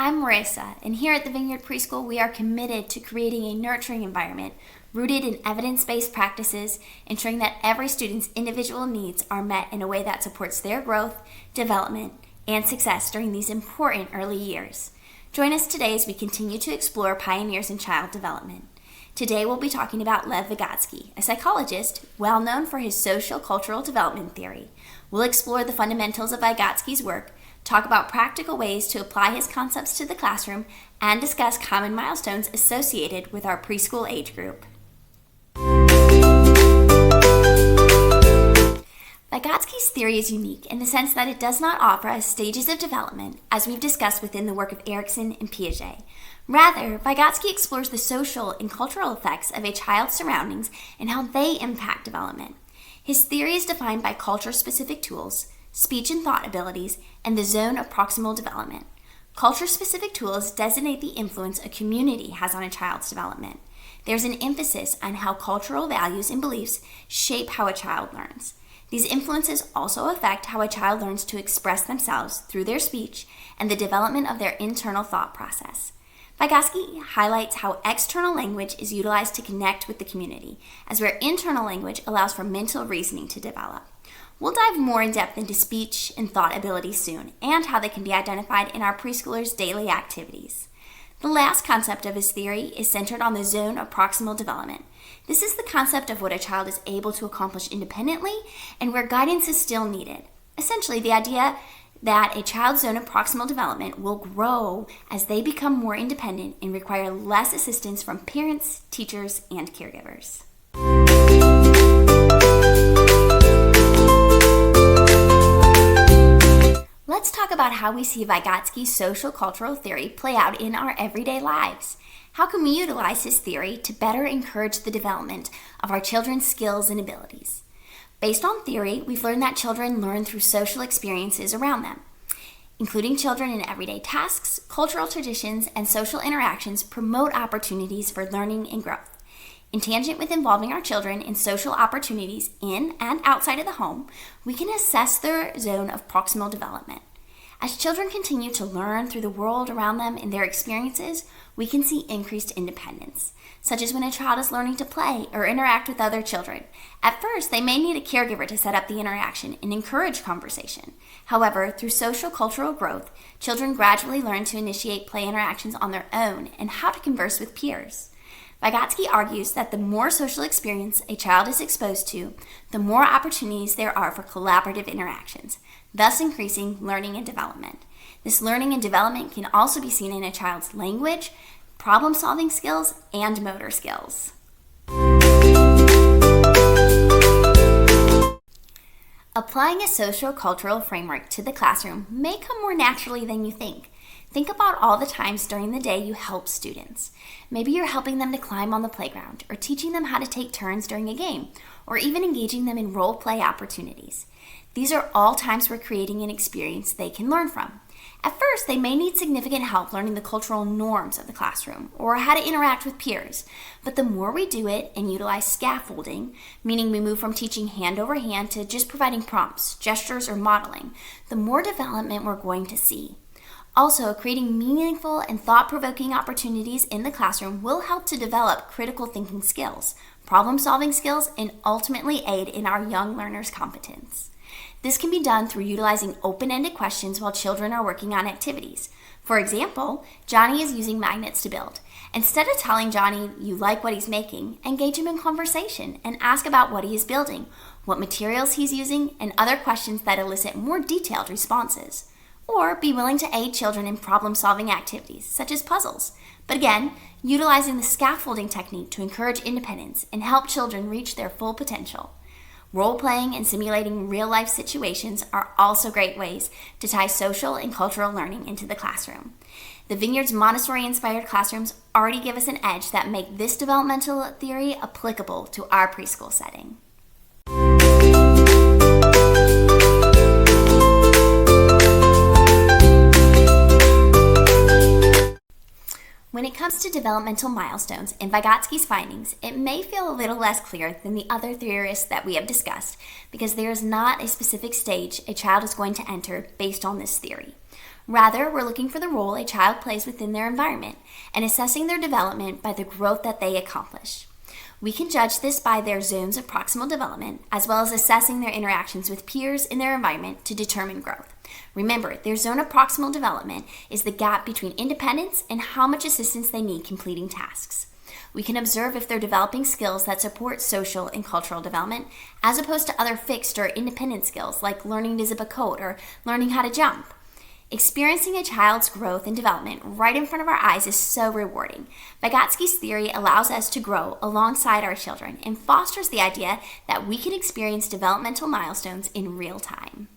I'm Marissa, and here at the Vineyard Preschool, we are committed to creating a nurturing environment rooted in evidence-based practices, ensuring that every student's individual needs are met in a way that supports their growth, development, and success during these important early years. Join us today as we continue to explore pioneers in child development. Today we'll be talking about Lev Vygotsky, a psychologist well known for his social-cultural development theory. We'll explore the fundamentals of Vygotsky's work, talk about practical ways to apply his concepts to the classroom, and discuss common milestones associated with our preschool age group. Vygotsky's theory is unique in the sense that it does not offer us stages of development, as we've discussed within the work of Erikson and Piaget. Rather, Vygotsky explores the social and cultural effects of a child's surroundings and how they impact development. His theory is defined by culture-specific tools, speech and thought abilities, and the zone of proximal development. Culture-specific tools designate the influence a community has on a child's development. There's an emphasis on how cultural values and beliefs shape how a child learns. These influences also affect how a child learns to express themselves through their speech and the development of their internal thought process. Vygotsky highlights how external language is utilized to connect with the community, as where internal language allows for mental reasoning to develop. We'll dive more in depth into speech and thought abilities soon, and how they can be identified in our preschoolers' daily activities. The last concept of his theory is centered on the zone of proximal development. This is the concept of what a child is able to accomplish independently and where guidance is still needed. Essentially, the idea that a child's zone of proximal development will grow as they become more independent and require less assistance from parents, teachers, and caregivers. Let's talk about how we see Vygotsky's social-cultural theory play out in our everyday lives. How can we utilize his theory to better encourage the development of our children's skills and abilities? Based on theory, we've learned that children learn through social experiences around them. Including children in everyday tasks, cultural traditions, and social interactions promote opportunities for learning and growth. In tangent with involving our children in social opportunities in and outside of the home, we can assess their zone of proximal development. As children continue to learn through the world around them and their experiences, we can see increased independence, such as when a child is learning to play or interact with other children. At first, they may need a caregiver to set up the interaction and encourage conversation. However, through social cultural growth, children gradually learn to initiate play interactions on their own and how to converse with peers. Vygotsky argues that the more social experience a child is exposed to, the more opportunities there are for collaborative interactions, thus increasing learning and development. This learning and development can also be seen in a child's language, problem-solving skills, and motor skills. Applying a social-cultural framework to the classroom may come more naturally than you think. Think about all the times during the day you help students. Maybe you're helping them to climb on the playground, or teaching them how to take turns during a game, or even engaging them in role-play opportunities. These are all times we're creating an experience they can learn from. At first, they may need significant help learning the cultural norms of the classroom, or how to interact with peers. But the more we do it and utilize scaffolding, meaning we move from teaching hand over hand to just providing prompts, gestures, or modeling, the more development we're going to see. Also, creating meaningful and thought-provoking opportunities in the classroom will help to develop critical thinking skills, problem-solving skills, and ultimately aid in our young learners' competence. This can be done through utilizing open-ended questions while children are working on activities. For example, Johnny is using magnets to build. Instead of telling Johnny you like what he's making, engage him in conversation and ask about what he is building, what materials he's using, and other questions that elicit more detailed responses. Or be willing to aid children in problem-solving activities, such as puzzles. But again, utilizing the scaffolding technique to encourage independence and help children reach their full potential. Role-playing and simulating real-life situations are also great ways to tie social and cultural learning into the classroom. The Vineyard's Montessori-inspired classrooms already give us an edge that make this developmental theory applicable to our preschool setting. When it comes to developmental milestones and Vygotsky's findings, it may feel a little less clear than the other theorists that we have discussed because there is not a specific stage a child is going to enter based on this theory. Rather, we're looking for the role a child plays within their environment and assessing their development by the growth that they accomplish. We can judge this by their zones of proximal development, as well as assessing their interactions with peers in their environment to determine growth. Remember, their zone of proximal development is the gap between independence and how much assistance they need completing tasks. We can observe if they're developing skills that support social and cultural development, as opposed to other fixed or independent skills like learning to zip a coat or learning how to jump. Experiencing a child's growth and development right in front of our eyes is so rewarding. Vygotsky's theory allows us to grow alongside our children and fosters the idea that we can experience developmental milestones in real time.